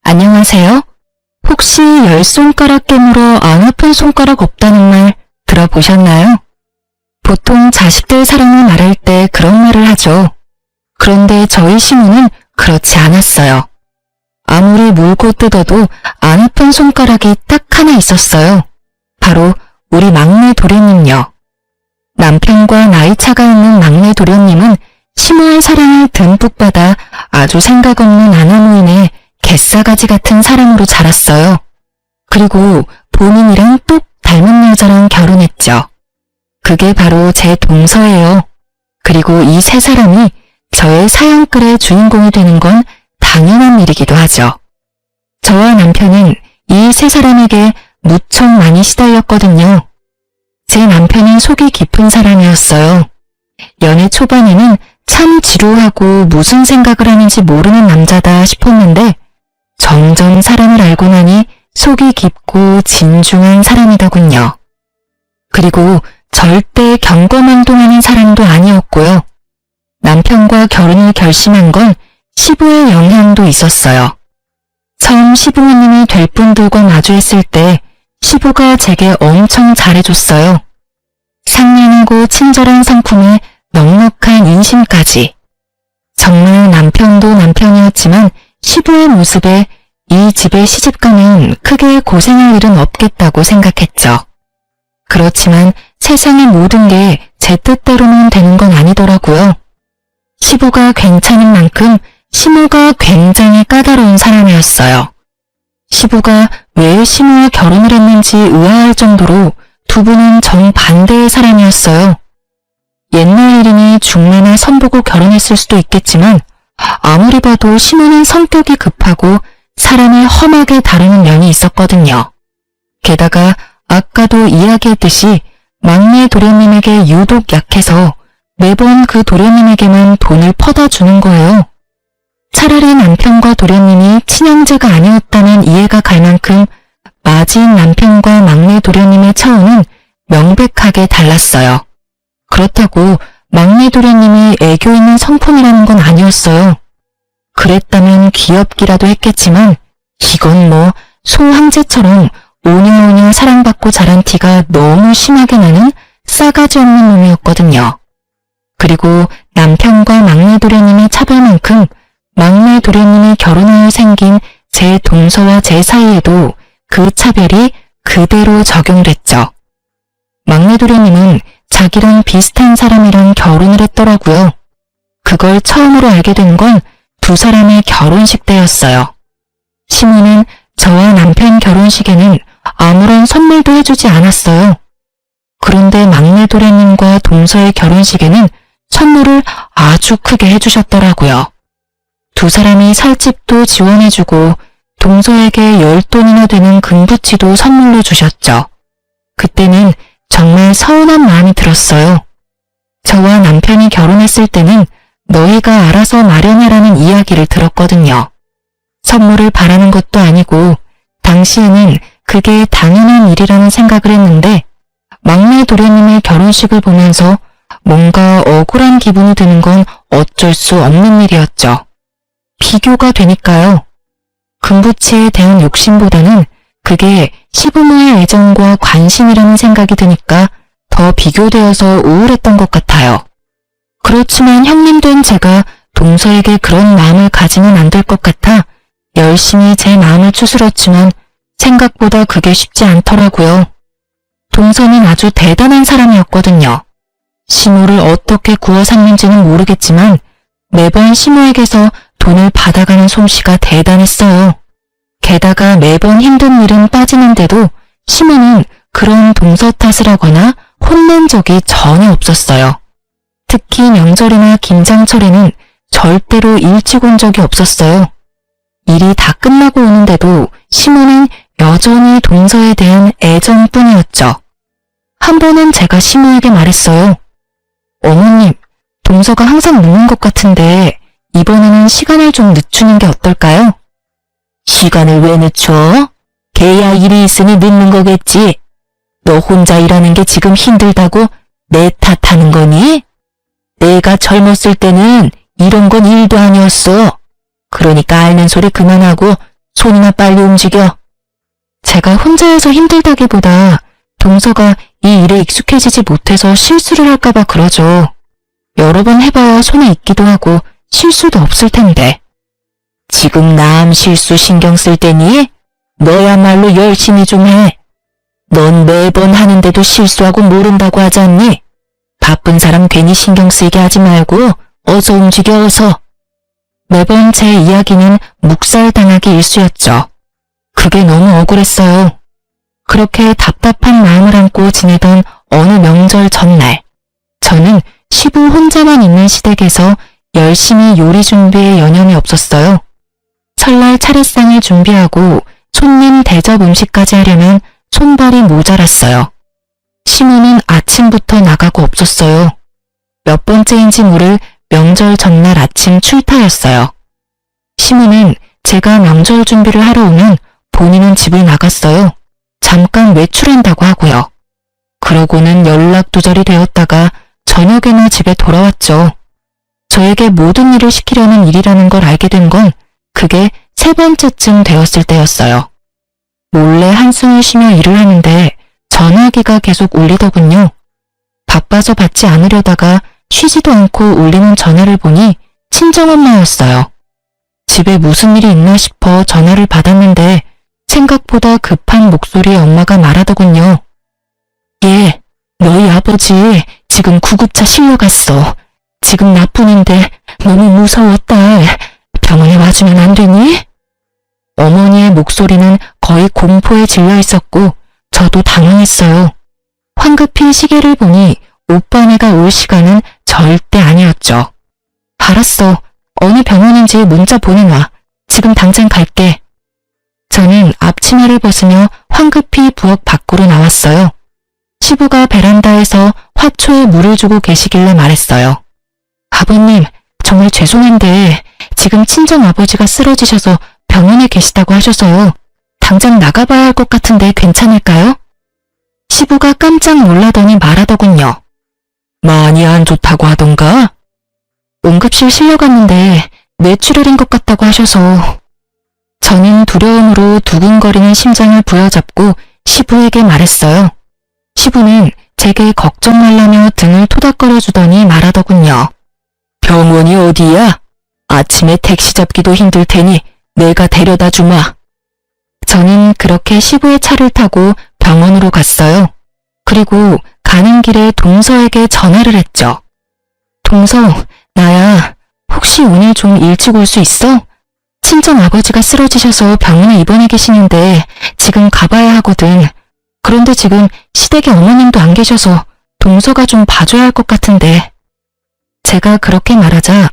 안녕하세요. 혹시 10손가락 깨물어 안 아픈 손가락 없다는 말 들어보셨나요? 보통 자식들 사랑을 말할 때 그런 말을 하죠. 그런데 저희 시모는 그렇지 않았어요. 아무리 물고 뜯어도 안 아픈 손가락이 딱 하나 있었어요. 바로 우리 막내 도련님요. 남편과 나이 차가 있는 막내 도련님은 시모의 사랑을 듬뿍 받아 아주 생각 없는 아나무인의 갯사가지 같은 사람으로 자랐어요. 그리고 본인이랑 똑 닮은 여자랑 결혼했죠. 그게 바로 제 동서예요. 그리고 이 세 사람이 저의 사연글의 주인공이 되는 건 당연한 일이기도 하죠. 저와 남편은 이 세 사람에게 무척 많이 시달렸거든요. 제 남편은 속이 깊은 사람이었어요. 연애 초반에는 참 지루하고 무슨 생각을 하는지 모르는 남자다 싶었는데 점점 사람을 알고 나니 속이 깊고 진중한 사람이더군요. 그리고 절대 경거망동하는 사람도 아니었고요. 남편과 결혼을 결심한 건 시부의 영향도 있었어요. 처음 시부모님이 될 분들과 마주했을 때 시부가 제게 엄청 잘해줬어요. 상냥하고 친절한 성품에 넉넉한 인심까지. 정말 남편도 남편이었지만 시부의 모습에 이 집에 시집가면 크게 고생할 일은 없겠다고 생각했죠. 그렇지만 세상의 모든 게 제 뜻대로는 되는 건 아니더라고요. 시부가 괜찮은 만큼 시모가 굉장히 까다로운 사람이었어요. 시부가 왜 시모와 결혼을 했는지 의아할 정도로 두 분은 정반대의 사람이었어요. 옛날 일이니 중매나 선보고 결혼했을 수도 있겠지만 아무리 봐도 시모는 성격이 급하고 사람을 험하게 다루는 면이 있었거든요. 게다가 아까도 이야기했듯이 막내 도련님에게 유독 약해서 매번 그 도련님에게만 돈을 퍼다 주는 거예요. 차라리 남편과 도련님이 친형제가 아니었다면 이해가 갈 만큼 맞이인 남편과 막내 도련님의 차원은 명백하게 달랐어요. 그렇다고 막내 도련님이 애교 있는 성품이라는 건 아니었어요. 그랬다면 귀엽기라도 했겠지만 이건 뭐 소황제처럼 오냐오냐 사랑받고 자란 티가 너무 심하게 나는 싸가지 없는 놈이었거든요. 그리고 남편과 막내 도련님의 차별만큼 막내 도련님이 결혼하여 생긴 제 동서와 제 사이에도 그 차별이 그대로 적용됐죠. 막내 도련님은 자기랑 비슷한 사람이랑 결혼을 했더라고요. 그걸 처음으로 알게 된 건 두 사람의 결혼식 때였어요. 시모는 저와 남편 결혼식에는 아무런 선물도 해주지 않았어요. 그런데 막내 도련님과 동서의 결혼식에는 선물을 아주 크게 해주셨더라고요. 두 사람이 살 집도 지원해주고 동서에게 10돈이나 되는 금부치도 선물로 주셨죠. 그때는 정말 서운한 마음이 들었어요. 저와 남편이 결혼했을 때는 너희가 알아서 마련하라는 이야기를 들었거든요. 선물을 바라는 것도 아니고 당시에는 그게 당연한 일이라는 생각을 했는데 막내 도련님의 결혼식을 보면서 뭔가 억울한 기분이 드는 건 어쩔 수 없는 일이었죠. 비교가 되니까요. 금부치에 대한 욕심보다는 그게 시부모의 애정과 관심이라는 생각이 드니까 더 비교되어서 우울했던 것 같아요. 그렇지만 형님 된 제가 동서에게 그런 마음을 가지면 안 될 것 같아 열심히 제 마음을 추스렀지만 생각보다 그게 쉽지 않더라고요. 동서는 아주 대단한 사람이었거든요. 시모를 어떻게 구워 샀는지는 모르겠지만 매번 시모에게서 돈을 받아가는 솜씨가 대단했어요. 게다가 매번 힘든 일은 빠지는데도 시모는 그런 동서 탓을 하거나 혼낸 적이 전혀 없었어요. 특히 명절이나 김장철에는 절대로 일찍 온 적이 없었어요. 일이 다 끝나고 오는데도 시모는 여전히 동서에 대한 애정뿐이었죠. 한 번은 제가 시모에게 말했어요. 어머님, 동서가 항상 늦는 것 같은데 이번에는 시간을 좀 늦추는 게 어떨까요? 시간을 왜 늦춰? 걔야 일이 있으니 늦는 거겠지. 너 혼자 일하는 게 지금 힘들다고 내 탓하는 거니? 내가 젊었을 때는 이런 건 일도 아니었어. 그러니까 앓는 소리 그만하고 손이나 빨리 움직여. 제가 혼자여서 힘들다기보다 동서가 이 일에 익숙해지지 못해서 실수를 할까봐 그러죠. 여러 번 해봐야 손에 익기도 하고 실수도 없을 텐데. 지금 남 실수 신경 쓸 때니? 너야말로 열심히 좀 해. 넌 매번 하는데도 실수하고 모른다고 하지 않니? 바쁜 사람 괜히 신경 쓰이게 하지 말고 어서 움직여 어서. 매번 제 이야기는 묵살당하기 일쑤였죠. 그게 너무 억울했어요. 그렇게 답답한 마음을 안고 지내던 어느 명절 전날, 저는 시부 혼자만 있는 시댁에서 열심히 요리 준비에 여념이 없었어요. 설날 차례상을 준비하고 손님 대접 음식까지 하려면 손발이 모자랐어요. 시모는 아침부터 나가고 없었어요. 몇 번째인지 모를 명절 전날 아침 출타였어요. 시모는 제가 명절 준비를 하러 오면 본인은 집을 나갔어요. 잠깐 외출한다고 하고요. 그러고는 연락두절이 되었다가 저녁에나 집에 돌아왔죠. 저에게 모든 일을 시키려는 일이라는 걸 알게 된 건 그게 3번째쯤 되었을 때였어요. 몰래 한숨을 쉬며 일을 하는데 전화기가 계속 울리더군요. 바빠서 받지 않으려다가 쉬지도 않고 울리는 전화를 보니 친정엄마였어요. 집에 무슨 일이 있나 싶어 전화를 받았는데 생각보다 급한 목소리의 엄마가 말하더군요. 예, 너희 아버지 지금 구급차 실려갔어. 지금 나뿐인데 너무 무서워 딸. 병원에 와주면 안 되니? 어머니의 목소리는 거의 공포에 질려 있었고 저도 당황했어요. 황급히 시계를 보니 오빠네가 올 시간은 절대 아니었죠. 알았어. 어느 병원인지 문자 보내놔. 지금 당장 갈게. 저는 앞치마를 벗으며 황급히 부엌 밖으로 나왔어요. 시부가 베란다에서 화초에 물을 주고 계시길래 말했어요. 아버님, 정말 죄송한데 지금 친정아버지가 쓰러지셔서 병원에 계시다고 하셔서요. 당장 나가봐야 할 것 같은데 괜찮을까요? 시부가 깜짝 놀라더니 말하더군요. 많이 안 좋다고 하던가? 응급실 실려갔는데 뇌출혈인 것 같다고 하셔서. 저는 두려움으로 두근거리는 심장을 부여잡고 시부에게 말했어요. 시부는 제게 걱정 말라며 등을 토닥거려 주더니 말하더군요. 병원이 어디야? 아침에 택시 잡기도 힘들 테니 내가 데려다 주마. 저는 그렇게 시부의 차를 타고 병원으로 갔어요. 그리고 가는 길에 동서에게 전화를 했죠. 동서, 나야. 혹시 오늘 좀 일찍 올 수 있어? 친정 아버지가 쓰러지셔서 병원에 입원해 계시는데 지금 가봐야 하거든. 그런데 지금 시댁에 어머님도 안 계셔서 동서가 좀 봐줘야 할 것 같은데. 제가 그렇게 말하자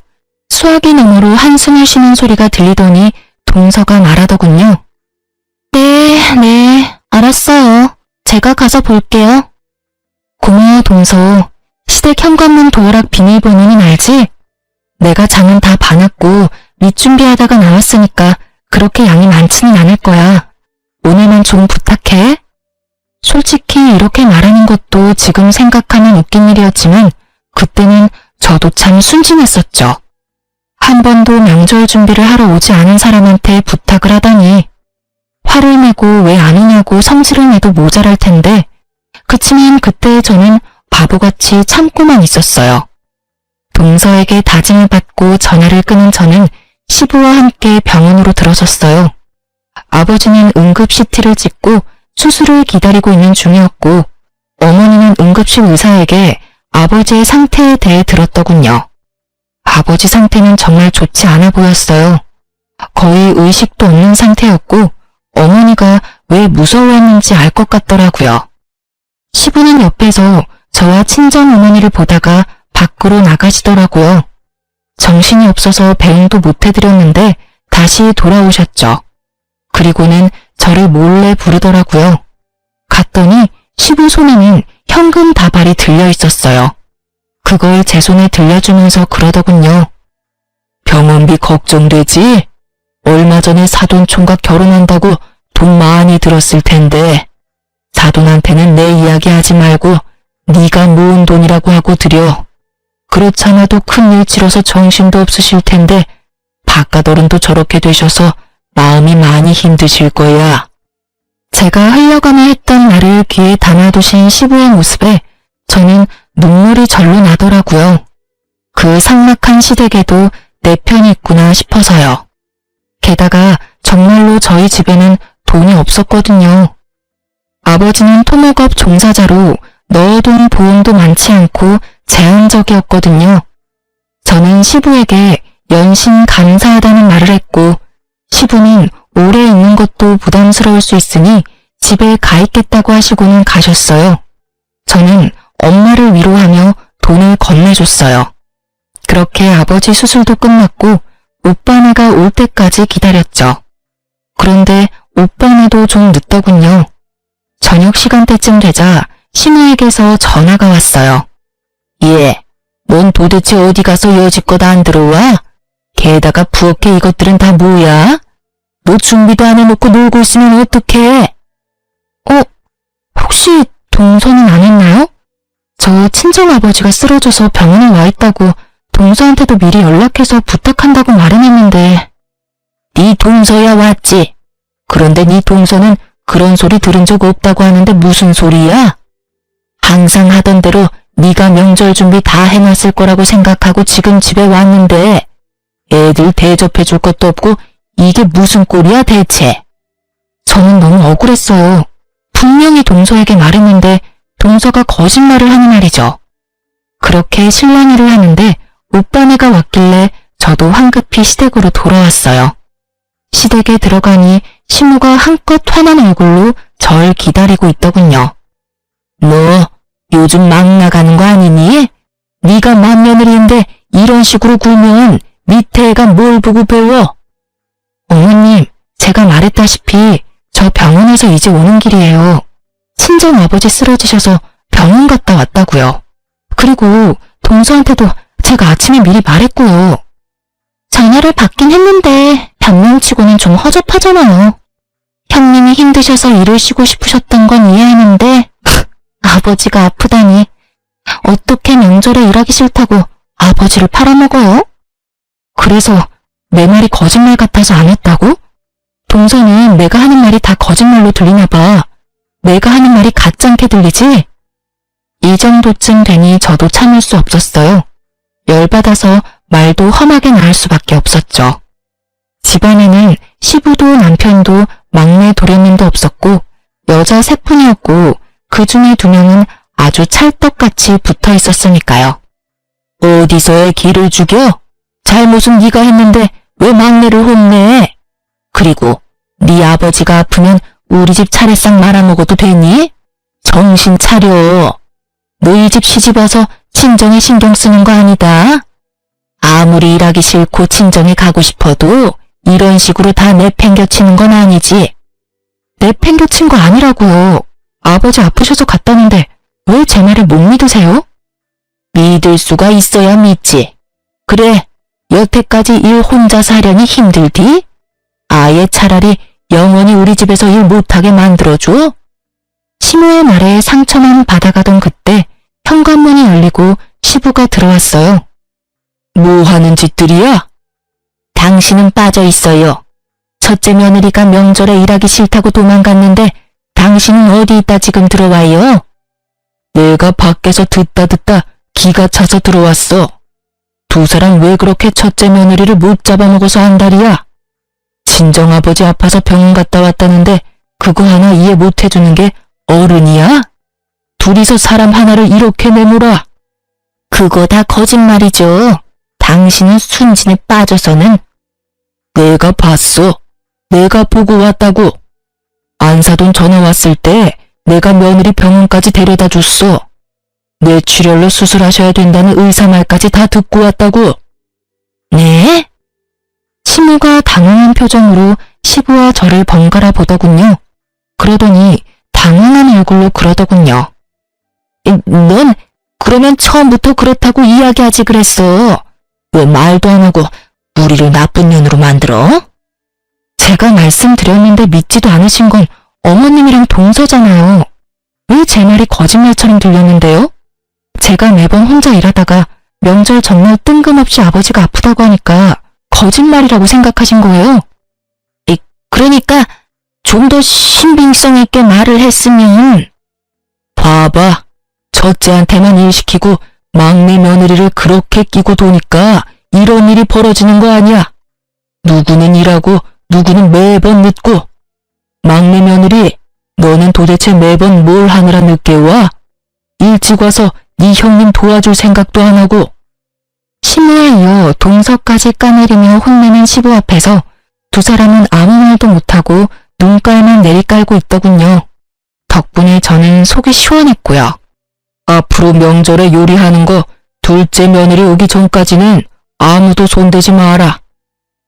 수화기 너머로 한숨을 쉬는 소리가 들리더니 동서가 말하더군요. 네, 알았어요. 제가 가서 볼게요. 고마워 동서. 시댁 현관문 도어락 비밀번호는 알지? 내가 장은 다 봐놨고 밑준비하다가 나왔으니까 그렇게 양이 많지는 않을 거야. 오늘만 좀 부탁해. 솔직히 이렇게 말하는 것도 지금 생각하면 웃긴 일이었지만 그때는 저도 참 순진했었죠. 한 번도 명절 준비를 하러 오지 않은 사람한테 부탁을 하다니. 화를 내고 왜 안 오냐고 성질을 내도 모자랄 텐데 그치만 그때 저는 바보같이 참고만 있었어요. 동서에게 다짐을 받고 전화를 끊은 저는 시부와 함께 병원으로 들어섰어요. 아버지는 응급 CT를 찍고 수술을 기다리고 있는 중이었고 어머니는 응급실 의사에게 아버지의 상태에 대해 들었더군요. 아버지 상태는 정말 좋지 않아 보였어요. 거의 의식도 없는 상태였고 어머니가 왜 무서워했는지 알 것 같더라고요. 시부는 옆에서 저와 친정 어머니를 보다가 밖으로 나가시더라고요. 정신이 없어서 배웅도 못 해드렸는데 다시 돌아오셨죠. 그리고는 저를 몰래 부르더라고요. 갔더니 시부 손에는 현금 다발이 들려 있었어요. 그걸 제 손에 들려주면서 그러더군요. 병원비 걱정되지? 얼마 전에 사돈총각 결혼한다고 돈 많이 들었을 텐데 사돈한테는 내 이야기 하지 말고 네가 모은 돈이라고 하고 드려. 그렇잖아도 큰일 치러서 정신도 없으실 텐데 바깥 어른도 저렇게 되셔서 마음이 많이 많이 힘드실 거야. 제가 흘려가며 했던 말을 귀에 담아두신 시부의 모습에 저는 눈물이 절로 나더라고요. 그 삭막한 시댁에도 내 편이 있구나 싶어서요. 게다가 정말로 저희 집에는 돈이 없었거든요. 아버지는 토목업 종사자로 넣어둔 보험도 많지 않고 제한적이었거든요. 저는 시부에게 연신 감사하다는 말을 했고 시부는 오래 있는 것도 부담스러울 수 있으니 집에 가 있겠다고 하시고는 가셨어요. 저는 엄마를 위로하며 돈을 건네줬어요. 그렇게 아버지 수술도 끝났고 오빠네가 올 때까지 기다렸죠. 그런데 오빠네도 좀 늦더군요. 저녁 시간대쯤 되자 시누에게서 전화가 왔어요. 예, 넌 도대체 어디 가서 여지껏 안 들어와? 게다가 부엌에 이것들은 다 뭐야? 너 준비도 안 해놓고 놀고 있으면 어떡해? 혹시 동서는 안 했나요? 저 친정아버지가 쓰러져서 병원에 와 있다고 동서한테도 미리 연락해서 부탁한다고 말해놨는데. 네 동서야 왔지. 그런데 네 동서는 그런 소리 들은 적 없다고 하는데 무슨 소리야? 항상 하던 대로 네가 명절 준비 다 해놨을 거라고 생각하고 지금 집에 왔는데 애들 대접해줄 것도 없고 이게 무슨 꼴이야 대체? 저는 너무 억울했어요. 분명히 동서에게 말했는데 동서가 거짓말을 하는 말이죠. 그렇게 신랑 일을 하는데 오빠네가 왔길래 저도 황급히 시댁으로 돌아왔어요. 시댁에 들어가니 시무가 한껏 화난 얼굴로 절 기다리고 있더군요. 너 요즘 막 나가는 거 아니니? 네가 맏며느리인데 이런 식으로 굴면 밑에 애가 뭘 보고 배워? 어머님, 제가 말했다시피 저 병원에서 이제 오는 길이에요. 친정아버지 쓰러지셔서 병원 갔다 왔다고요. 그리고 동서한테도 제가 아침에 미리 말했고요. 전화를 받긴 했는데 변명치고는 좀 허접하잖아요. 형님이 힘드셔서 일을 쉬고 싶으셨던 건 이해하는데 아버지가 아프다니 어떻게 명절에 일하기 싫다고 아버지를 팔아먹어요? 그래서 내 말이 거짓말 같아서 안 했다고? 동서는 내가 하는 말이 다 거짓말로 들리나 봐. 내가 하는 말이 가짜게 들리지? 이 정도쯤 되니 저도 참을 수 없었어요. 열받아서 말도 험하게 나올 수밖에 없었죠. 집안에는 시부도 남편도 막내 도련님도 없었고 여자 셋뿐이었고 그 중에 2명은 아주 찰떡같이 붙어 있었으니까요. 어디서의 기를 죽여? 잘못은 네가 했는데 왜 막내를 혼내? 그리고 네 아버지가 아프면 우리 집 차례상 말아먹어도 되니? 정신 차려. 너희 집 시집와서 친정에 신경 쓰는 거 아니다. 아무리 일하기 싫고 친정에 가고 싶어도 이런 식으로 다 내팽겨치는 건 아니지. 내팽겨친 거 아니라고요. 아버지 아프셔서 갔다는데 왜 제 말을 못 믿으세요? 믿을 수가 있어야 믿지. 그래, 여태까지 일 혼자서 하려니 힘들디? 아예 차라리 영원히 우리 집에서 일 못하게 만들어줘? 시모의 말에 상처만 받아가던 그때 현관문이 열리고 시부가 들어왔어요. 뭐 하는 짓들이야? 당신은 빠져 있어요. 첫째 며느리가 명절에 일하기 싫다고 도망갔는데 당신은 어디 있다 지금 들어와요? 내가 밖에서 듣다 기가 차서 들어왔어. 2 사람 왜 그렇게 첫째 며느리를 못 잡아먹어서 한달이야? 친정아버지 아파서 병원 갔다 왔다는데 그거 하나 이해 못 해주는 게 어른이야? 둘이서 사람 하나를 이렇게 내몰아. 그거 다 거짓말이죠. 당신은 순진에 빠져서는. 내가 봤어. 내가 보고 왔다고. 안사돈 전화 왔을 때 내가 며느리 병원까지 데려다 줬어. 뇌출혈로 수술하셔야 된다는 의사 말까지 다 듣고 왔다고. 네? 시무가 당황한 표정으로 시부와 저를 번갈아 보더군요. 그러더니 당황한 얼굴로 그러더군요. 넌 그러면 처음부터 그렇다고 이야기하지 그랬어. 왜 말도 안 하고 우리를 나쁜 년으로 만들어? 제가 말씀드렸는데 믿지도 않으신 건 어머님이랑 동서잖아요. 왜 제 말이 거짓말처럼 들렸는데요? 제가 매번 혼자 일하다가 명절 전날 뜬금없이 아버지가 아프다고 하니까 거짓말이라고 생각하신 거예요? 그러니까 좀 더 신빙성 있게 말을 했으면. 봐봐. 첫째한테만 일 시키고 막내 며느리를 그렇게 끼고 도니까 이런 일이 벌어지는 거 아니야. 누구는 일하고 누구는 매번 늦고. 막내 며느리, 너는 도대체 매번 뭘 하느라 늦게 와? 일찍 와서 네 형님 도와줄 생각도 안 하고. 시무에 이어 동서까지 까내리며 혼내는 시부 앞에서 두 사람은 아무 말도 못하고 눈깔만 내리깔고 있더군요. 덕분에 저는 속이 시원했고요. 앞으로 명절에 요리하는 거 둘째 며느리 오기 전까지는 아무도 손대지 마라.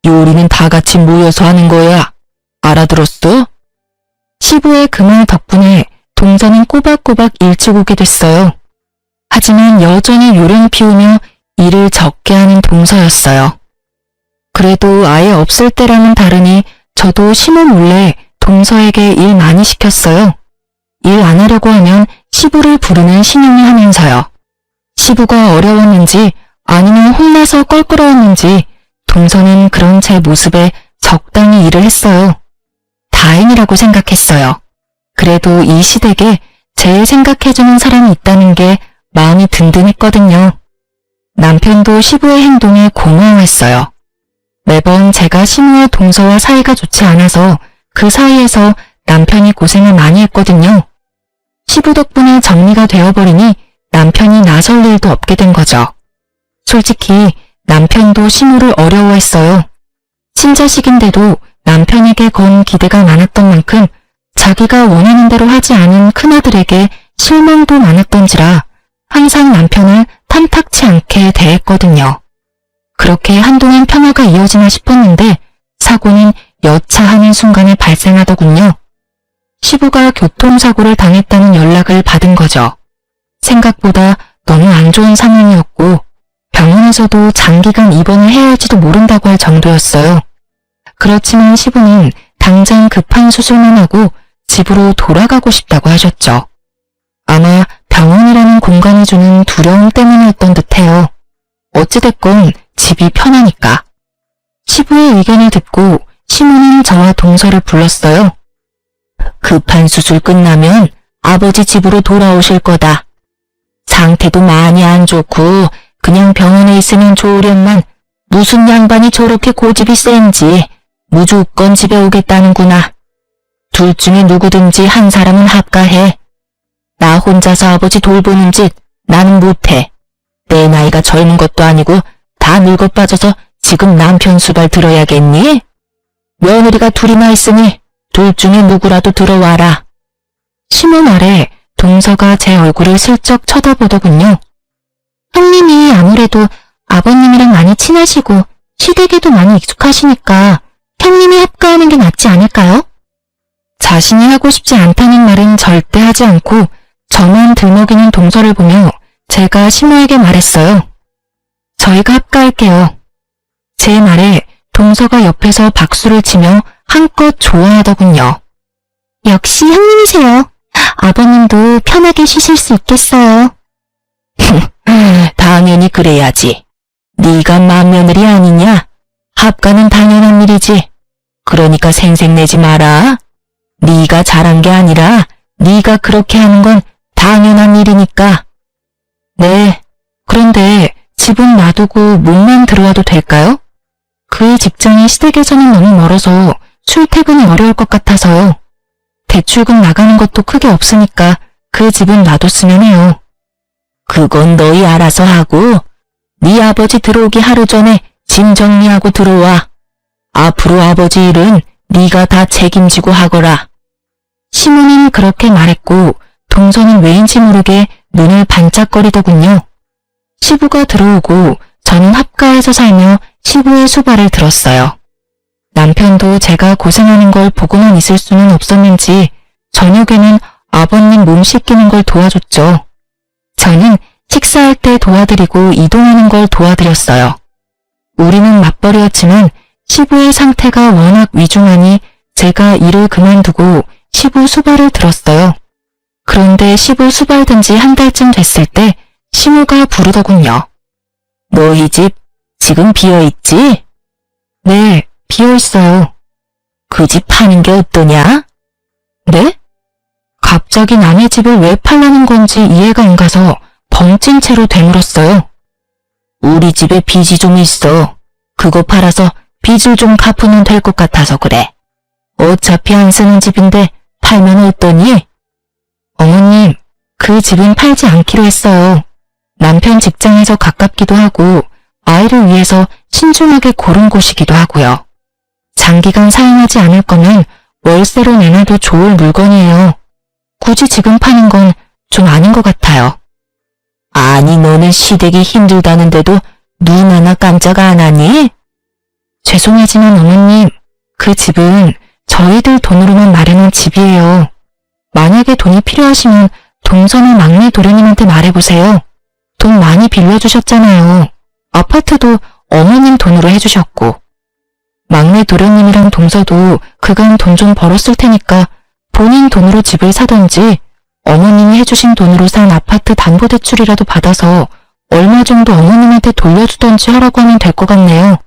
요리는 다 같이 모여서 하는 거야. 알아들었어? 시부의 그 말 덕분에 동서는 꼬박꼬박 일찍 오게 됐어요. 하지만 여전히 요령 피우며 일을 적게 하는 동서였어요. 그래도 아예 없을 때랑은 다르니 저도 시모 몰래 동서에게 일 많이 시켰어요. 일 안 하려고 하면 시부를 부르는 신용을 하면서요. 시부가 어려웠는지 아니면 혼나서 껄끄러웠는지 동서는 그런 제 모습에 적당히 일을 했어요. 다행이라고 생각했어요. 그래도 이 시댁에 제 생각해주는 사람이 있다는 게 마음이 든든했거든요. 남편도 시부의 행동에 고마워했어요. 매번 제가 시무와 동서와 사이가 좋지 않아서 그 사이에서 남편이 고생을 많이 했거든요. 시부 덕분에 정리가 되어버리니 남편이 나설 일도 없게 된 거죠. 솔직히 남편도 시무를 어려워했어요. 친자식인데도 남편에게 건 기대가 많았던 만큼 자기가 원하는 대로 하지 않은 큰아들에게 실망도 많았던지라 항상 남편을 탐탁치 않게 대했거든요. 그렇게 한동안 평화가 이어지나 싶었는데 사고는 여차하는 순간에 발생하더군요. 시부가 교통사고를 당했다는 연락을 받은 거죠. 생각보다 너무 안 좋은 상황이었고 병원에서도 장기간 입원을 해야 할지도 모른다고 할 정도였어요. 그렇지만 시부는 당장 급한 수술만 하고 집으로 돌아가고 싶다고 하셨죠. 아마 병원이라는 공간이 주는 두려움 때문이었던 듯해요. 어찌됐건 집이 편하니까. 시부의 의견을 듣고 시모는 저와 동서를 불렀어요. 급한 수술 끝나면 아버지 집으로 돌아오실 거다. 상태도 많이 안 좋고 그냥 병원에 있으면 좋으련만 무슨 양반이 저렇게 고집이 센지 무조건 집에 오겠다는구나. 둘 중에 누구든지 한 사람은 합가해. 나 혼자서 아버지 돌보는 짓 나는 못해. 내 나이가 젊은 것도 아니고 다 늙어 빠져서 지금 남편 수발 들어야겠니? 며느리가 둘이나 있으니 둘 중에 누구라도 들어와라. 시모 말에 동서가 제 얼굴을 슬쩍 쳐다보더군요. 형님이 아무래도 아버님이랑 많이 친하시고 시댁에도 많이 익숙하시니까 형님이 합가하는 게 낫지 않을까요? 자신이 하고 싶지 않다는 말은 절대 하지 않고 저만 들먹이는 동서를 보며 제가 시모에게 말했어요. 저희가 합가할게요. 제 말에 동서가 옆에서 박수를 치며 한껏 좋아하더군요. 역시 형님이세요. 아버님도 편하게 쉬실 수 있겠어요. 당연히 그래야지. 네가 맏며느리 아니냐? 합가는 당연한 일이지. 그러니까 생색내지 마라. 네가 잘한 게 아니라 네가 그렇게 하는 건 당연한 일이니까. 네, 그런데 집은 놔두고 몸만 들어와도 될까요? 그 직장이 시댁에서는 너무 멀어서 출퇴근이 어려울 것 같아서요. 대출금 나가는 것도 크게 없으니까 그 집은 놔뒀으면 해요. 그건 너희 알아서 하고 네 아버지 들어오기 하루 전에 짐 정리하고 들어와. 앞으로 아버지 일은 네가 다 책임지고 하거라. 시모는 그렇게 말했고 동서는 왜인지 모르게 눈을 반짝거리더군요. 시부가 들어오고 저는 합가에서 살며 시부의 수발을 들었어요. 남편도 제가 고생하는 걸 보고만 있을 수는 없었는지 저녁에는 아버님 몸 씻기는 걸 도와줬죠. 저는 식사할 때 도와드리고 이동하는 걸 도와드렸어요. 우리는 맞벌이였지만 시부의 상태가 워낙 위중하니 제가 일을 그만두고 시부 수발을 들었어요. 그런데 시부 수발 든 지 한 달쯤 됐을 때 시모가 부르더군요. 너희 집 지금 비어있지? 네, 비어있어요. 그 집 파는 게 어떠냐? 네? 갑자기 남의 집을 왜 팔라는 건지 이해가 안 가서 벙찐 채로 되물었어요. 우리 집에 빚이 좀 있어. 그거 팔아서 빚을 좀 갚으면 될 것 같아서 그래. 어차피 안 쓰는 집인데 팔면 어떠니? 어머님, 그 집은 팔지 않기로 했어요. 남편 직장에서 가깝기도 하고 아이를 위해서 신중하게 고른 곳이기도 하고요. 장기간 사용하지 않을 거면 월세로 내놔도 좋을 물건이에요. 굳이 지금 파는 건 좀 아닌 것 같아요. 아니, 너는 시댁이 힘들다는데도 눈 하나 깜짝 안 하니? 죄송하지만 어머님, 그 집은 저희들 돈으로만 마련한 집이에요. 만약에 돈이 필요하시면 동선을 막내 도련님한테 말해보세요. 돈 많이 빌려주셨잖아요. 아파트도 어머님 돈으로 해주셨고. 막내 도련님이랑 동서도 그간 돈 좀 벌었을 테니까 본인 돈으로 집을 사던지 어머님이 해주신 돈으로 산 아파트 담보대출이라도 받아서 얼마 정도 어머님한테 돌려주던지 하라고 하면 될 것 같네요.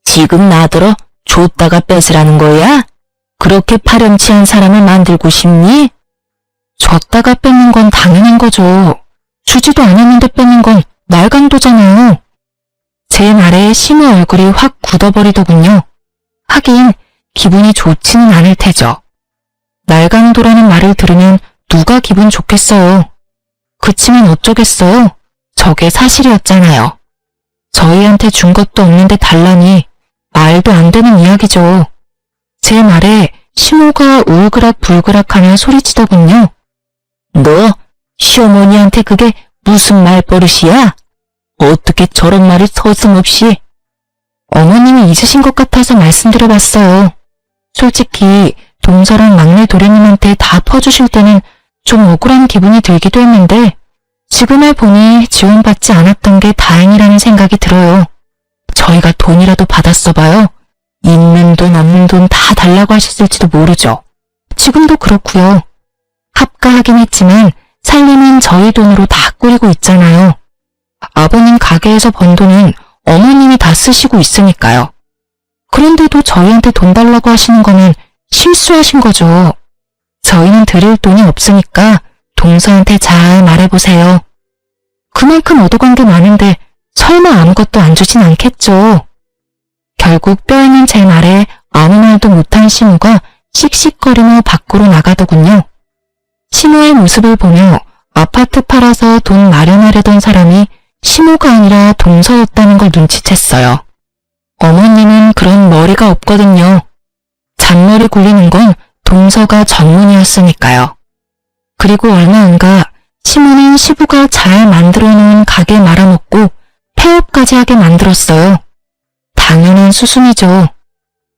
지금 나더러 줬다가 뺏으라는 거야? 그렇게 파렴치한 사람을 만들고 싶니? 줬다가 뺏는 건 당연한 거죠. 주지도 않았는데 뺏는 건 말강도잖아요. 제 말에 심우 얼굴이 확 굳어버리더군요. 하긴 기분이 좋지는 않을 테죠. 말강도라는 말을 들으면 누가 기분 좋겠어요. 그치만 어쩌겠어요. 저게 사실이었잖아요. 저희한테 준 것도 없는데 달라니 말도 안 되는 이야기죠. 제 말에 심호가 울그락불그락하며 소리치더군요. 너 시어머니한테 그게 무슨 말버릇이야? 어떻게 저런 말을 서슴없이? 어머님이 잊으신 것 같아서 말씀드려봤어요. 솔직히 동서랑 막내 도련님한테 다 퍼주실 때는 좀 억울한 기분이 들기도 했는데 지금을 보니 지원받지 않았던 게 다행이라는 생각이 들어요. 저희가 돈이라도 받았어봐요. 있는 돈 없는 돈 다 달라고 하셨을지도 모르죠. 지금도 그렇고요. 합가하긴 했지만 살림은 저희 돈으로 다 꾸리고 있잖아요. 아버님 가게에서 번 돈은 어머님이 다 쓰시고 있으니까요. 그런데도 저희한테 돈 달라고 하시는 거면 실수하신 거죠. 저희는 드릴 돈이 없으니까 동서한테 잘 말해보세요. 그만큼 얻어간 게 많은데 설마 아무것도 안 주진 않겠죠. 결국 뼈있는 제 말에 아무 말도 못한 심우가 씩씩거리며 밖으로 나가더군요. 심우의 모습을 보며 아파트 팔아서 돈 마련하려던 사람이 심우가 아니라 동서였다는 걸 눈치챘어요. 어머님은 그런 머리가 없거든요. 잔머리 굴리는 건 동서가 전문이었으니까요. 그리고 얼마 안가 심우는 시부가 잘 만들어놓은 가게 말아먹고 폐업까지 하게 만들었어요. 당연한 수순이죠.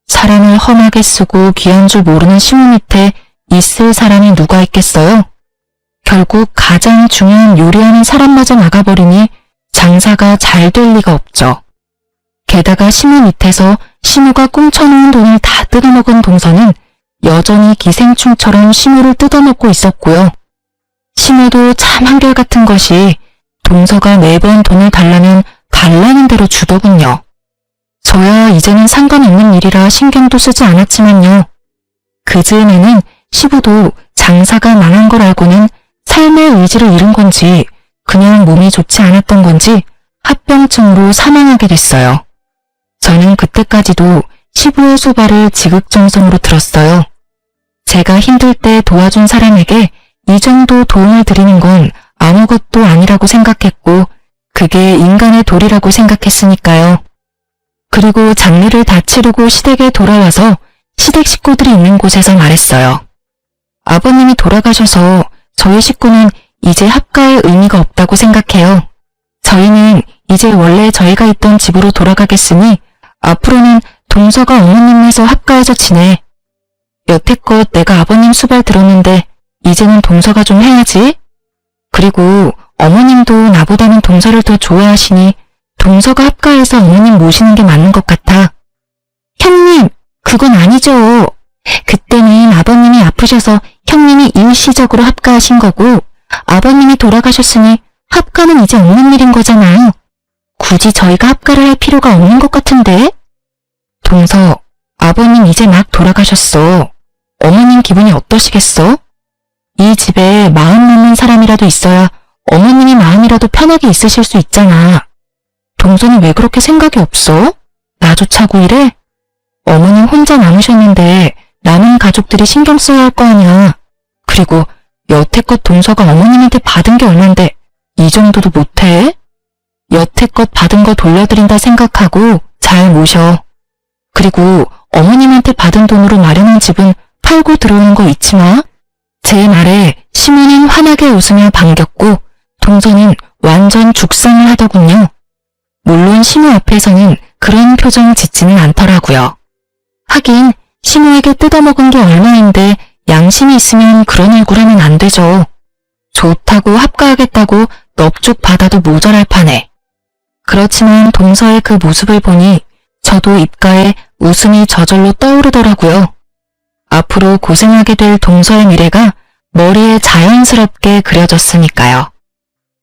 사람을 험하게 쓰고 귀한 줄 모르는 심우 밑에 있을 사람이 누가 있겠어요? 결국 가장 중요한 요리하는 사람마저 나가버리니 장사가 잘 될 리가 없죠. 게다가 심우 밑에서 심우가 꽁쳐놓은 돈을 다 뜯어먹은 동서는 여전히 기생충처럼 심우를 뜯어먹고 있었고요. 심우도 참 한결같은 것이 동서가 매번 돈을 달라면 달라는 대로 주더군요. 저야 이제는 상관없는 일이라 신경도 쓰지 않았지만요. 그 즈음에는 시부도 장사가 망한 걸 알고는 삶의 의지를 잃은 건지 그냥 몸이 좋지 않았던 건지 합병증으로 사망하게 됐어요. 저는 그때까지도 시부의 수발을 지극정성으로 들었어요. 제가 힘들 때 도와준 사람에게 이 정도 도움을 드리는 건 아무것도 아니라고 생각했고 그게 인간의 도리라고 생각했으니까요. 그리고 장례를 다 치르고 시댁에 돌아와서 시댁 식구들이 있는 곳에서 말했어요. 아버님이 돌아가셔서 저희 식구는 이제 합가의 의미가 없다고 생각해요. 저희는 이제 원래 저희가 있던 집으로 돌아가겠으니 앞으로는 동서가 어머님에서 합가해서 지내. 여태껏 내가 아버님 수발 들었는데 이제는 동서가 좀 해야지. 그리고 어머님도 나보다는 동서를 더 좋아하시니 동서가 합가해서 어머님 모시는 게 맞는 것 같아. 형님, 그건 아니죠. 그때는 아버님이 아프셔서 형님이 일시적으로 합가하신 거고 아버님이 돌아가셨으니 합가는 이제 없는 일인 거잖아요. 굳이 저희가 합가를 할 필요가 없는 것 같은데? 동서, 아버님 이제 막 돌아가셨어. 어머님 기분이 어떠시겠어? 이 집에 마음 맞는 사람이라도 있어야 어머님이 마음이라도 편하게 있으실 수 있잖아. 동선이 왜 그렇게 생각이 없어? 나조차고 이래? 어머님 혼자 남으셨는데 남은 가족들이 신경 써야 할 거 아니야. 그리고 여태껏 동서가 어머님한테 받은 게 얼만데 이 정도도 못해? 여태껏 받은 거 돌려드린다 생각하고 잘 모셔. 그리고 어머님한테 받은 돈으로 마련한 집은 팔고 들어오는 거 잊지 마. 제 말에 시모는 환하게 웃으며 반겼고 동서는 완전 죽상을 하더군요. 물론 시모 앞에서는 그런 표정 짓지는 않더라고요. 하긴 시모에게 뜯어먹은 게 얼마인데 양심이 있으면 그런 얼굴 하면 안 되죠. 좋다고 합가하겠다고 넙죽 받아도 모자랄 판에. 그렇지만 동서의 그 모습을 보니 저도 입가에 웃음이 저절로 떠오르더라고요. 앞으로 고생하게 될 동서의 미래가 머리에 자연스럽게 그려졌으니까요.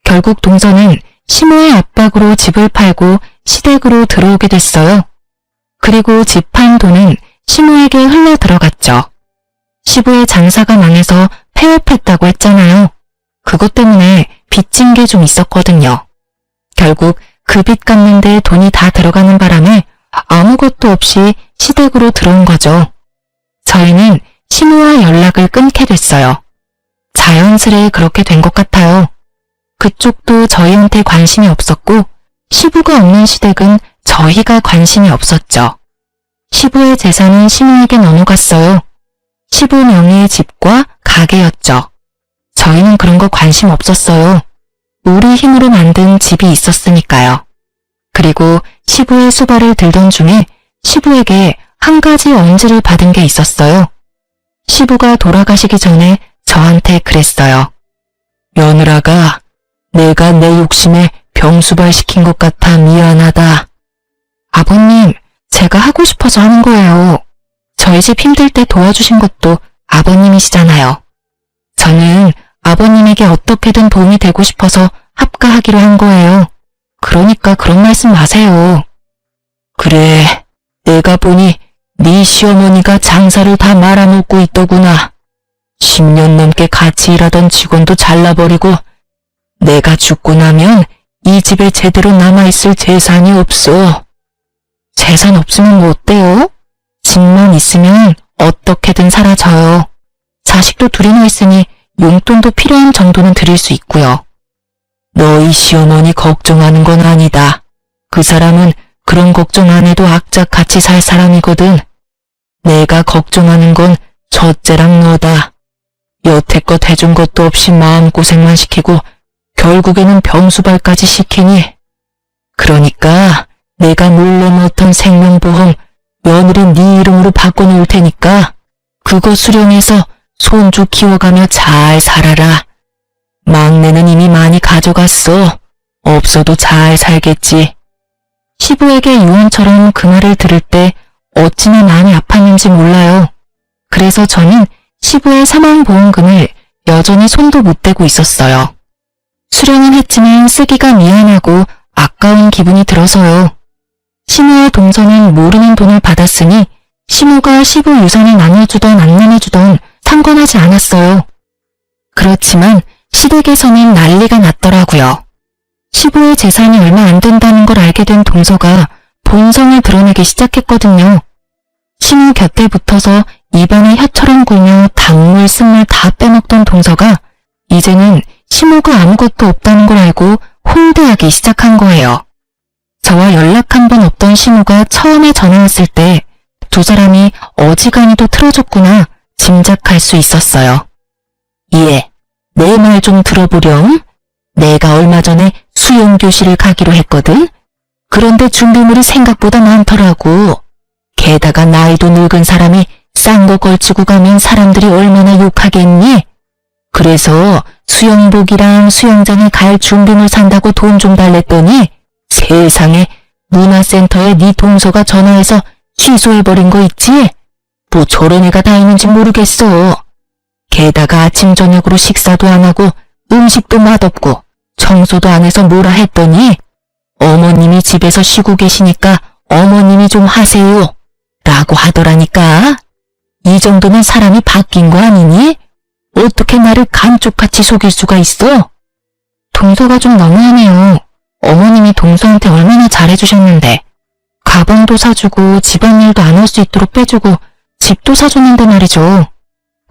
결국 동서는 시모의 압박으로 집을 팔고 시댁으로 들어오게 됐어요. 그리고 집 판 돈은 시모에게 흘러 들어갔죠. 시부의 장사가 망해서 폐업했다고 했잖아요. 그것 때문에 빚진 게 좀 있었거든요. 결국 그 빚 갚는 데 돈이 다 들어가는 바람에 아무것도 없이 시댁으로 들어온 거죠. 저희는 시모와 연락을 끊게 됐어요. 자연스레 그렇게 된 것 같아요. 그쪽도 저희한테 관심이 없었고 시부가 없는 시댁은 저희가 관심이 없었죠. 시부의 재산은 시모에게 넘어갔어요. 시부 명의의 집과 가게였죠. 저희는 그런 거 관심 없었어요. 우리 힘으로 만든 집이 있었으니까요. 그리고 시부의 수발을 들던 중에 시부에게 한 가지 언지를 받은 게 있었어요. 시부가 돌아가시기 전에 저한테 그랬어요. 며느라가 내가 내 욕심에 병수발시킨 것 같아 미안하다. 아버님, 제가 하고 싶어서 하는 거예요. 저희 집 힘들 때 도와주신 것도 아버님이시잖아요. 저는 아버님에게 어떻게든 도움이 되고 싶어서 합가하기로 한 거예요. 그러니까 그런 말씀 마세요. 그래, 내가 보니 네 시어머니가 장사를 다 말아먹고 있더구나. 10년 넘게 같이 일하던 직원도 잘라버리고 내가 죽고 나면 이 집에 제대로 남아있을 재산이 없어. 재산 없으면 뭐 어때요? 집만 있으면 어떻게든 사라져요. 자식도 둘이나 있으니 용돈도 필요한 정도는 드릴 수 있고요. 너희 시어머니 걱정하는 건 아니다. 그 사람은 그런 걱정 안 해도 악착같이 살 사람이거든. 내가 걱정하는 건 첫째랑 너다. 여태껏 해준 것도 없이 마음고생만 시키고 결국에는 병수발까지 시키니. 그러니까 내가 물려놓던 생명보험 며느리 네 이름으로 바꿔놓을 테니까 그거 수령해서 손주 키워가며 잘 살아라. 막내는 이미 많이 가져갔어. 없어도 잘 살겠지. 시부에게 유언처럼 그 말을 들을 때 어찌나 마음이 아팠는지 몰라요. 그래서 저는 시부의 사망보험금을 여전히 손도 못 대고 있었어요. 수령은 했지만 쓰기가 미안하고 아까운 기분이 들어서요. 시모의 동서는 모르는 돈을 받았으니 시모가 시부 유산을 나눠주던 안 나눠주던 상관하지 않았어요. 그렇지만 시댁에서는 난리가 났더라고요. 시부의 재산이 얼마 안 된다는 걸 알게 된 동서가 본성을 드러내기 시작했거든요. 시모 곁에 붙어서 입안에 혀처럼 굴며 단물 쓴물 다 빼먹던 동서가 이제는 시모가 아무것도 없다는 걸 알고 홍대하기 시작한 거예요. 저와 연락 한 번 없던 시모가 처음에 전화 왔을 때 두 사람이 어지간히도 틀어졌구나 짐작할 수 있었어요. 예, 내 말 좀 들어보렴. 내가 얼마 전에 수영교실을 가기로 했거든. 그런데 준비물이 생각보다 많더라고. 게다가 나이도 늙은 사람이 싼 거 걸치고 가면 사람들이 얼마나 욕하겠니? 그래서 수영복이랑 수영장에 갈 준비물 산다고 돈 좀 달랬더니 세상에 문화센터에 네 동서가 전화해서 취소해버린 거 있지? 뭐 저런 애가 다 있는지 모르겠어. 게다가 아침 저녁으로 식사도 안 하고 음식도 맛없고 청소도 안 해서 뭐라 했더니 어머님이 집에서 쉬고 계시니까 어머님이 좀 하세요. 라고 하더라니까. 이 정도면 사람이 바뀐 거 아니니? 어떻게 나를 감쪽같이 속일 수가 있어? 동서가 좀 너무하네요. 어머님이 동서한테 얼마나 잘해주셨는데 가방도 사주고 집안일도 안 할 수 있도록 빼주고 집도 사줬는데 말이죠.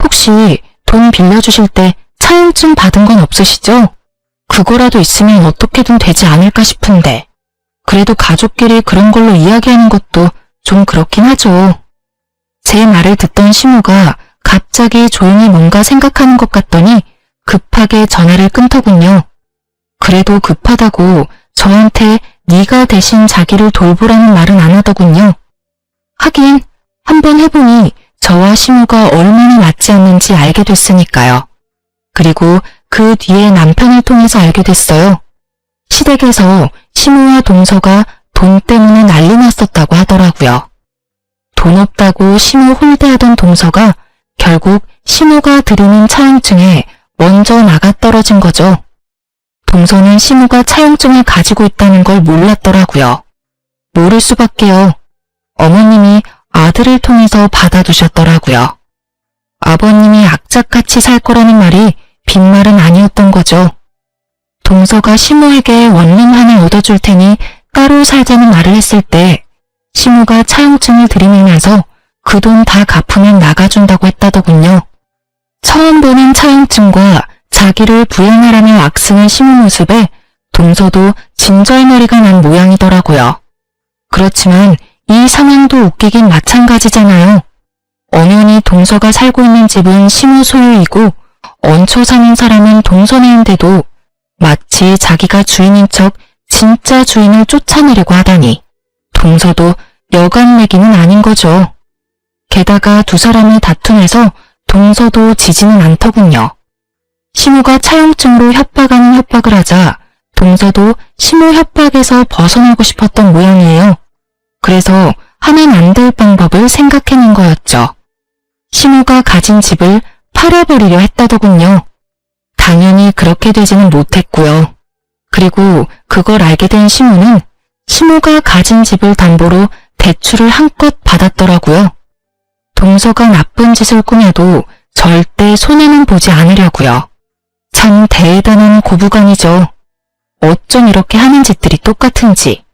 혹시 돈 빌려주실 때 차용증 받은 건 없으시죠? 그거라도 있으면 어떻게든 되지 않을까 싶은데 그래도 가족끼리 그런 걸로 이야기하는 것도 좀 그렇긴 하죠. 제 말을 듣던 시모가 갑자기 조용히 뭔가 생각하는 것 같더니 급하게 전화를 끊더군요. 그래도 급하다고 저한테 네가 대신 자기를 돌보라는 말은 안 하더군요. 하긴 한번 해보니 저와 시모가 얼마나 맞지 않는지 알게 됐으니까요. 그리고 그 뒤에 남편을 통해서 알게 됐어요. 시댁에서 시모와 동서가 돈 때문에 난리 났었다고 하더라고요. 돈 없다고 시모 홀대하던 동서가 결국 시모가 드리는 차용증에 먼저 나가 떨어진 거죠. 동서는 시모가 차용증을 가지고 있다는 걸 몰랐더라고요. 모를 수밖에요. 어머님이 아들을 통해서 받아두셨더라고요. 아버님이 악착같이 살 거라는 말이 빈말은 아니었던 거죠. 동서가 시모에게 원룸 하나 얻어줄 테니 따로 살자는 말을 했을 때 시모가 차용증을 들이밀면서 그 돈 다 갚으면 나가준다고 했다더군요. 처음 보는 차용증과 자기를 부양하라며 악쓰는 시모 모습에 동서도 진절머리가 난 모양이더라고요. 그렇지만 이 상황도 웃기긴 마찬가지잖아요. 엄연히 동서가 살고 있는 집은 시모 소유이고 얹혀 사는 사람은 동서네인데도 마치 자기가 주인인 척 진짜 주인을 쫓아내려고 하다니 동서도 여간매기는 아닌 거죠. 게다가 두 사람의 다툼에서 동서도 지지는 않더군요. 시모가 차용증으로 협박하는 협박을 하자 동서도 시모 협박에서 벗어나고 싶었던 모양이에요. 그래서 하면 안 될 방법을 생각해낸 거였죠. 시모가 가진 집을 팔아버리려 했다더군요. 당연히 그렇게 되지는 못했고요. 그리고 그걸 알게 된 시모는 시모가 가진 집을 담보로 대출을 한껏 받았더라고요. 동서가 나쁜 짓을 꾸며도 절대 손해는 보지 않으려고요. 참 대단한 고부간이죠. 어쩜 이렇게 하는 짓들이 똑같은지.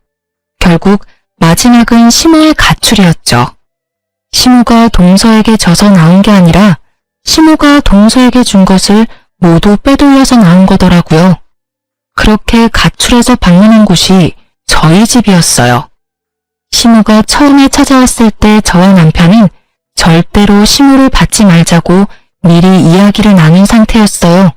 결국 마지막은 시모의 가출이었죠. 시모가 동서에게 져서 나온 게 아니라 시모가 동서에게 준 것을 모두 빼돌려서 나온 거더라고요. 그렇게 가출해서 방문한 곳이 저희 집이었어요. 시모가 처음에 찾아왔을 때 저와 남편은 절대로 시모를 받지 말자고 미리 이야기를 나눈 상태였어요.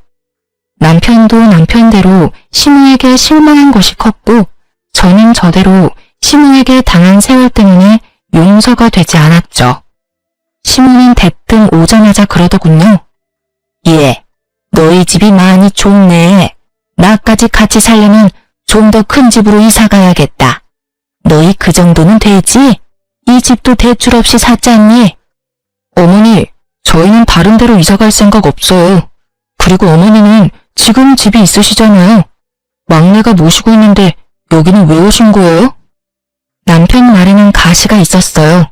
남편도 남편대로 시모에게 실망한 것이 컸고 저는 저대로 시모에게 당한 세월 때문에 용서가 되지 않았죠. 시모는 대뜸 오자마자 그러더군요. 예, 너희 집이 많이 좁네. 나까지 같이 살려면 좀 더 큰 집으로 이사 가야겠다. 너희 그 정도는 되지? 이 집도 대출 없이 샀잖니? 어머니, 저희는 다른 데로 이사 갈 생각 없어요. 그리고 어머니는 지금 집이 있으시잖아요. 막내가 모시고 있는데 여기는 왜 오신 거예요? 남편 말에는 가시가 있었어요.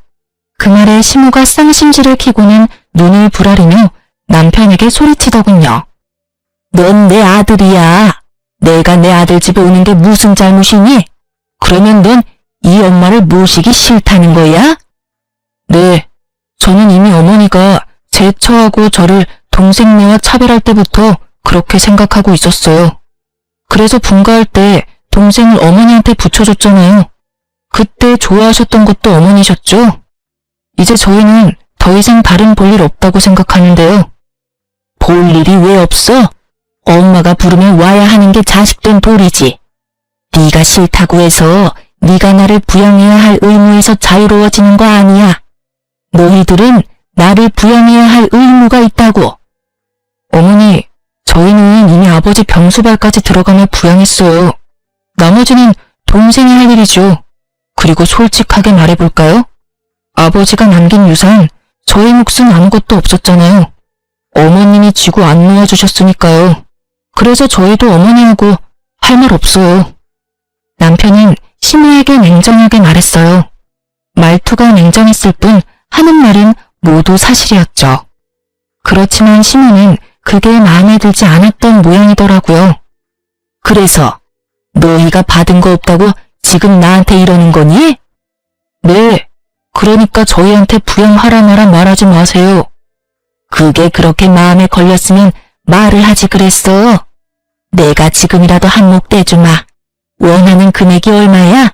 그 말에 시모가 쌍심지를 켜고는 눈을 부라리며 남편에게 소리치더군요. 넌 내 아들이야. 내가 내 아들 집에 오는 게 무슨 잘못이니? 그러면 넌 이 엄마를 모시기 싫다는 거야? 네, 저는 이미 어머니가 제 처하고 저를 동생네와 차별할 때부터 그렇게 생각하고 있었어요. 그래서 분가할 때 동생을 어머니한테 붙여줬잖아요. 그때 좋아하셨던 것도 어머니셨죠? 이제 저희는 더 이상 다른 볼 일 없다고 생각하는데요. 볼 일이 왜 없어? 엄마가 부르면 와야 하는 게 자식된 도리지. 네가 싫다고 해서 네가 나를 부양해야 할 의무에서 자유로워지는 거 아니야. 너희들은 나를 부양해야 할 의무가 있다고. 어머니, 저희는 이미 아버지 병수발까지 들어가며 부양했어요. 나머지는 동생이 할 일이죠. 그리고 솔직하게 말해볼까요? 아버지가 남긴 유산, 저희 몫은 아무것도 없었잖아요. 어머님이 쥐고 안 놓아주셨으니까요. 그래서 저희도 어머니하고 할 말 없어요. 남편은 시모에게 냉정하게 말했어요. 말투가 냉정했을 뿐 하는 말은 모두 사실이었죠. 그렇지만 시몬은 그게 마음에 들지 않았던 모양이더라고요. 그래서 너희가 받은 거 없다고 지금 나한테 이러는 거니? 네, 그러니까 저희한테 부양하라마라 말하지 마세요. 그게 그렇게 마음에 걸렸으면 말을 하지 그랬어. 내가 지금이라도 한몫 떼주마. 원하는 금액이 얼마야?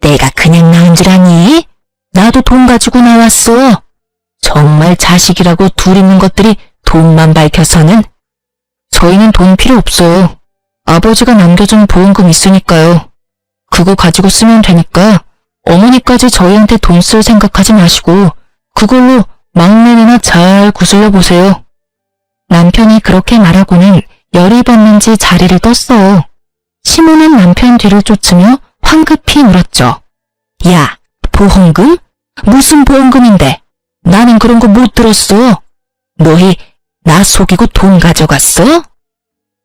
내가 그냥 나온 줄 아니? 나도 돈 가지고 나왔어. 정말 자식이라고 둘 있는 것들이 돈만 밝혀서는? 저희는 돈 필요 없어요. 아버지가 남겨준 보험금 있으니까요. 그거 가지고 쓰면 되니까 어머니까지 저희한테 돈 쓸 생각하지 마시고 그걸로 막내나 잘 구슬려 보세요. 남편이 그렇게 말하고는 열이 받는지 자리를 떴어요. 시몬은 남편 뒤를 쫓으며 황급히 물었죠. 야, 보험금? 무슨 보험금인데? 나는 그런 거 못 들었어. 너희 나 속이고 돈 가져갔어?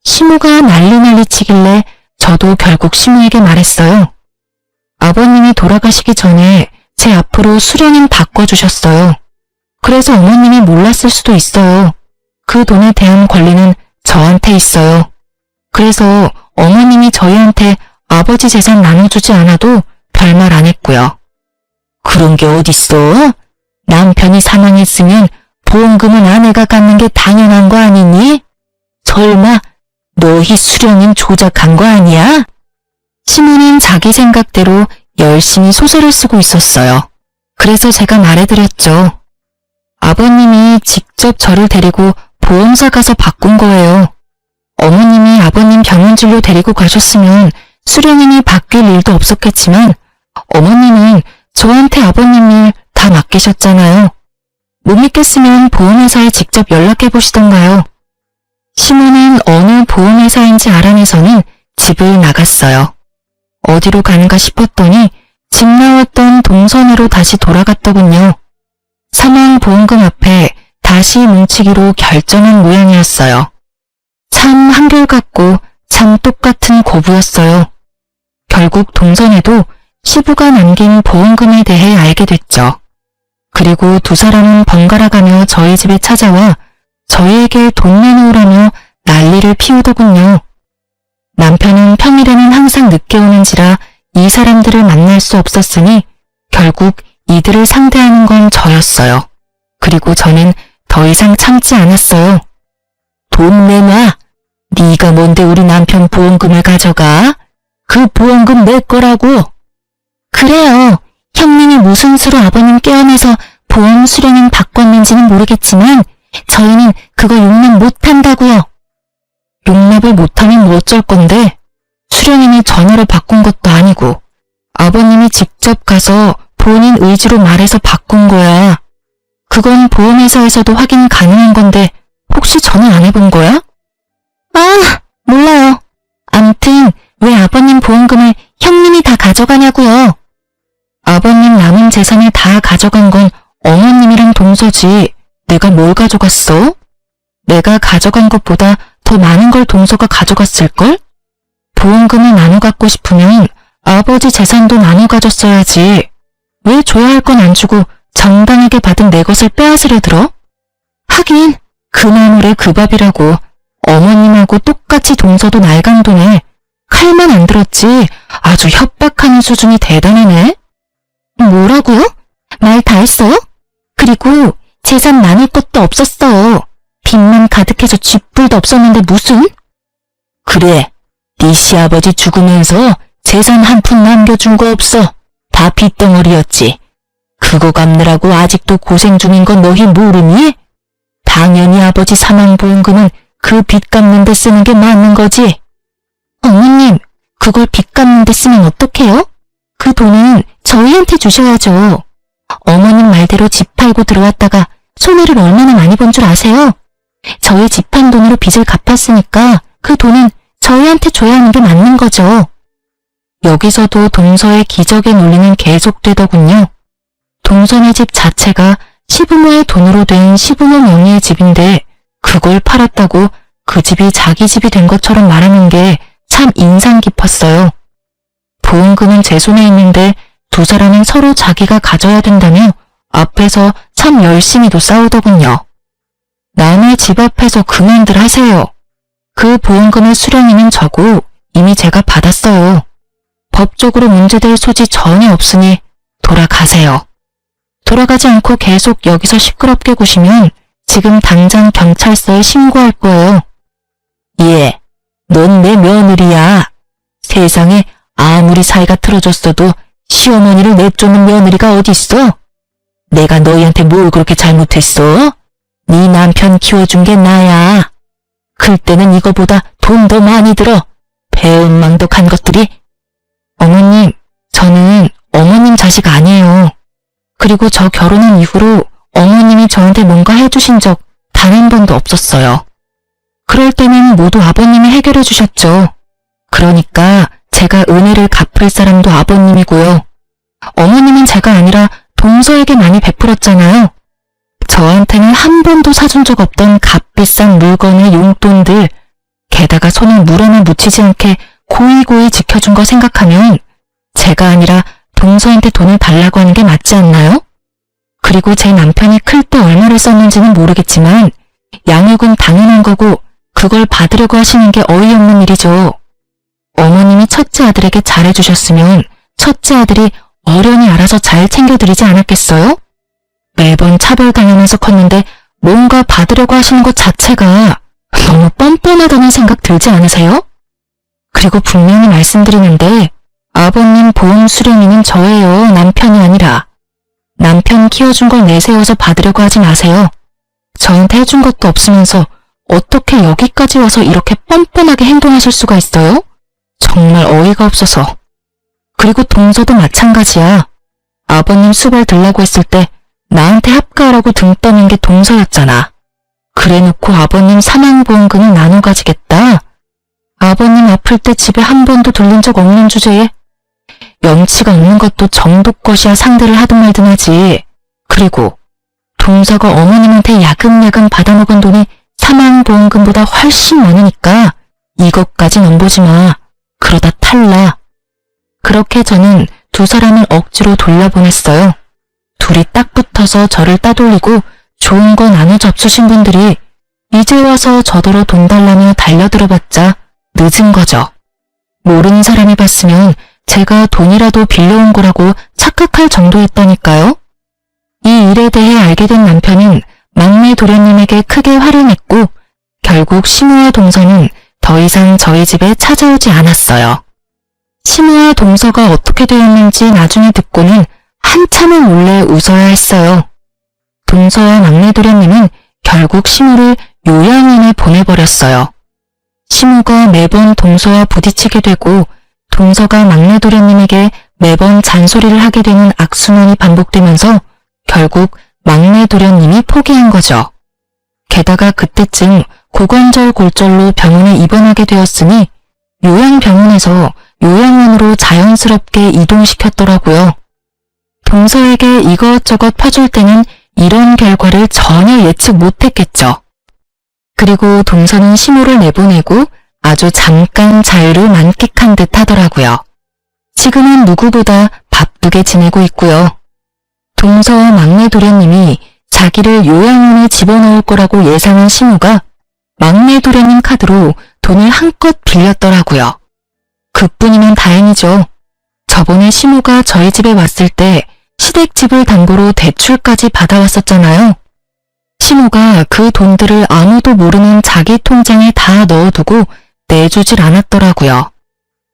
시모가 난리 치길래 저도 결국 시모에게 말했어요. 아버님이 돌아가시기 전에 제 앞으로 수령인 바꿔주셨어요. 그래서 어머님이 몰랐을 수도 있어요. 그 돈에 대한 권리는 저한테 있어요. 그래서 어머님이 저희한테 아버지 재산 나눠주지 않아도 별말 안 했고요. 그런 게 어딨어? 남편이 사망했으면 보험금은 아내가 갖는 게 당연한 거 아니니? 설마 너희 수령인 조작한 거 아니야? 시몬은 자기 생각대로 열심히 소설을 쓰고 있었어요. 그래서 제가 말해드렸죠. 아버님이 직접 저를 데리고 보험사 가서 바꾼 거예요. 어머님이 아버님 병원진료 데리고 가셨으면 수령인이 바뀔 일도 없었겠지만 어머님은 저한테 아버님 일 다 맡기셨잖아요. 못 믿겠으면 보험회사에 직접 연락해보시던가요. 시몬은 어느 보험회사인지 알아내서는 집을 나갔어요. 어디로 가는가 싶었더니 집 나왔던 동선으로 다시 돌아갔더군요. 사망보험금 앞에 다시 뭉치기로 결정한 모양이었어요. 참 한결같고 참 똑같은 고부였어요. 결국 동선에도 시부가 남긴 보험금에 대해 알게 됐죠. 그리고 두 사람은 번갈아가며 저희 집에 찾아와 저희에게 돈 내놓으라며 난리를 피우더군요. 남편은 평일에는 항상 늦게 오는지라 이 사람들을 만날 수 없었으니 결국 이들을 상대하는 건 저였어요. 그리고 저는 더 이상 참지 않았어요. 돈 내놔. 네가 뭔데 우리 남편 보험금을 가져가? 그 보험금 내 거라고. 그래요. 형님이 무슨 수로 아버님 깨어내서 보험 수령인 바꿨는지는 모르겠지만 저희는 그거 용납 못한다고요. 용납을 못하면 뭐 어쩔 건데? 수령인이 전화로 바꾼 것도 아니고 아버님이 직접 가서 본인 의지로 말해서 바꾼 거야. 그건 보험회사에서도 확인 가능한 건데 혹시 전화 안 해본 거야? 아, 몰라요. 암튼 왜 아버님 보험금을 형님이 다 가져가냐고요. 아버님 남은 재산을 다 가져간 건 어머님이랑 동서지 내가 뭘 가져갔어? 내가 가져간 것보다 더 많은 걸 동서가 가져갔을걸? 보험금을 나눠 갖고 싶으면 아버지 재산도 나눠 가졌어야지. 왜 줘야 할 건 안 주고 정당하게 받은 내 것을 빼앗으려 들어? 하긴 그 나물에 그 밥이라고. 어머님하고 똑같이 동서도 낡은 돈에 칼만 안 들었지 아주 협박하는 수준이 대단하네. 뭐라고요? 말 다 했어요? 그리고 재산 나눌 것도 없었어. 빚만 가득해서 쥐뿔도 없었는데 무슨? 그래, 네 시아버지 죽으면서 재산 한 푼 남겨준 거 없어. 다 빚덩어리였지. 그거 갚느라고 아직도 고생 중인 건 너희 모르니? 당연히 아버지 사망보험금은 그 빚 갚는 데 쓰는 게 맞는 거지. 어머님, 그걸 빚 갚는 데 쓰면 어떡해요? 그 돈은 저희한테 주셔야죠. 어머님 말대로 집 팔고 들어왔다가 손해를 얼마나 많이 본 줄 아세요? 저희 집 판 돈으로 빚을 갚았으니까 그 돈은 저희한테 줘야 하는 게 맞는 거죠. 여기서도 동서의 기적의 논리는 계속되더군요. 동서네 집 자체가 시부모의 돈으로 된 시부모 명의의 집인데 그걸 팔았다고 그 집이 자기 집이 된 것처럼 말하는 게 참 인상 깊었어요. 보험금은 제 손에 있는데 두 사람은 서로 자기가 가져야 된다며 앞에서 참 열심히도 싸우더군요. 남의 집 앞에서 그만들 하세요. 그 보험금의 수령인은 저고 이미 제가 받았어요. 법적으로 문제될 소지 전혀 없으니 돌아가세요. 돌아가지 않고 계속 여기서 시끄럽게 구시면 지금 당장 경찰서에 신고할 거예요. 예, 넌 내 며느리야. 세상에 아무리 사이가 틀어졌어도 시어머니를 내쫓는 며느리가 어딨어? 내가 너희한테 뭘 그렇게 잘못했어? 네 남편 키워준 게 나야. 클 때는 이거보다 돈 더 많이 들어. 배은망덕한 것들이. 어머님, 저는 어머님 자식 아니에요. 그리고 저 결혼한 이후로 어머님이 저한테 뭔가 해주신 적 단 한 번도 없었어요. 그럴 때는 모두 아버님이 해결해 주셨죠. 그러니까 제가 은혜를 갚을 사람도 아버님이고요. 어머님은 제가 아니라 동서에게 많이 베풀었잖아요. 저한테는 한 번도 사준 적 없던 값비싼 물건의 용돈들, 게다가 손을 물어나 묻히지 않게 고이고이 지켜준 거 생각하면 제가 아니라 동서한테 돈을 달라고 하는 게 맞지 않나요? 그리고 제 남편이 클 때 얼마를 썼는지는 모르겠지만 양육은 당연한 거고 그걸 받으려고 하시는 게 어이없는 일이죠. 어머님이 첫째 아들에게 잘해주셨으면 첫째 아들이 어련히 알아서 잘 챙겨드리지 않았겠어요? 매번 차별당하면서 컸는데 뭔가 받으려고 하시는 것 자체가 너무 뻔뻔하다는 생각 들지 않으세요? 그리고 분명히 말씀드리는데 아버님 보험 수령인은 저예요. 남편이 아니라. 남편 키워준 걸 내세워서 받으려고 하지 마세요. 저한테 해준 것도 없으면서 어떻게 여기까지 와서 이렇게 뻔뻔하게 행동하실 수가 있어요? 정말 어이가 없어서. 그리고 동서도 마찬가지야. 아버님 수발 들라고 했을 때 나한테 합가하라고 등 떠는 게 동서였잖아. 그래놓고 아버님 사망보험금을 나눠 가지겠다. 아버님 아플 때 집에 한 번도 들린 적 없는 주제에 염치가 없는 것도 정도 것이야 상대를 하든 말든 하지. 그리고 동서가 어머님한테 야금야금 받아먹은 돈이 사망보험금보다 훨씬 많으니까 이것까지 넘보지 마. 그러다 탈락. 그렇게 저는 두 사람을 억지로 돌려보냈어요. 둘이 딱 붙어서 저를 따돌리고 좋은 거 나눠 접수신 분들이 이제 와서 저더러 돈 달라며 달려들어봤자 늦은 거죠. 모르는 사람이 봤으면 제가 돈이라도 빌려온 거라고 착각할 정도였다니까요. 이 일에 대해 알게 된 남편은 막내 도련님에게 크게 화를 냈고 결국 시모와 동서는 더 이상 저희 집에 찾아오지 않았어요. 시모와 동서가 어떻게 되었는지 나중에 듣고는 한참을 몰래 웃어야 했어요. 동서와 막내 도련님은 결국 시모를 요양원에 보내버렸어요. 시모가 매번 동서와 부딪히게 되고 동서가 막내 도련님에게 매번 잔소리를 하게 되는 악순환이 반복되면서 결국 막내 도련님이 포기한 거죠. 게다가 그때쯤 고관절 골절로 병원에 입원하게 되었으니 요양병원에서 요양원으로 자연스럽게 이동시켰더라고요. 동서에게 이것저것 퍼줄 때는 이런 결과를 전혀 예측 못했겠죠. 그리고 동서는 시모를 내보내고 아주 잠깐 자유를 만끽한 듯 하더라고요. 지금은 누구보다 바쁘게 지내고 있고요. 동서와 막내 도련님이 자기를 요양원에 집어넣을 거라고 예상한 시모가 막내 도련님 카드로 돈을 한껏 빌렸더라고요. 그뿐이면 다행이죠. 저번에 시모가 저희 집에 왔을 때 시댁집을 담보로 대출까지 받아왔었잖아요. 시모가 그 돈들을 아무도 모르는 자기 통장에 다 넣어두고 내주질 않았더라고요.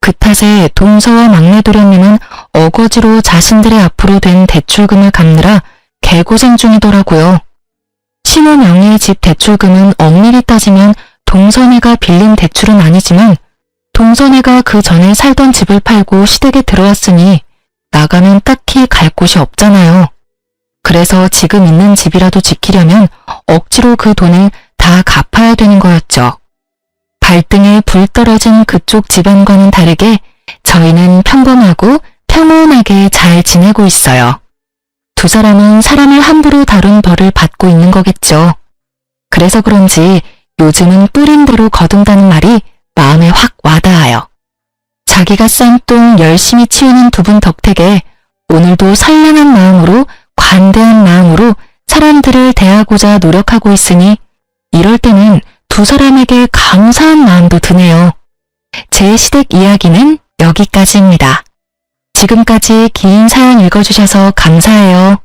그 탓에 동서와 막내 도련님은 어거지로 자신들의 앞으로 된 대출금을 갚느라 개고생 중이더라고요. 시모 명의의 집 대출금은 엄밀히 따지면 동서네가 빌린 대출은 아니지만 동서네가 그 전에 살던 집을 팔고 시댁에 들어왔으니 나가면 딱히 갈 곳이 없잖아요. 그래서 지금 있는 집이라도 지키려면 억지로 그 돈을 다 갚아야 되는 거였죠. 발등에 불 떨어진 그쪽 집안과는 다르게 저희는 평범하고 평온하게 잘 지내고 있어요. 두 사람은 사람을 함부로 다룬 벌을 받고 있는 거겠죠. 그래서 그런지 요즘은 뿌린 대로 거둔다는 말이 마음에 확 와닿아요. 자기가 싼 똥 열심히 치우는 두 분 덕택에 오늘도 선량한 마음으로, 관대한 마음으로 사람들을 대하고자 노력하고 있으니 이럴 때는 두 사람에게 감사한 마음도 드네요. 제 시댁 이야기는 여기까지입니다. 지금까지 긴 사연 읽어주셔서 감사해요.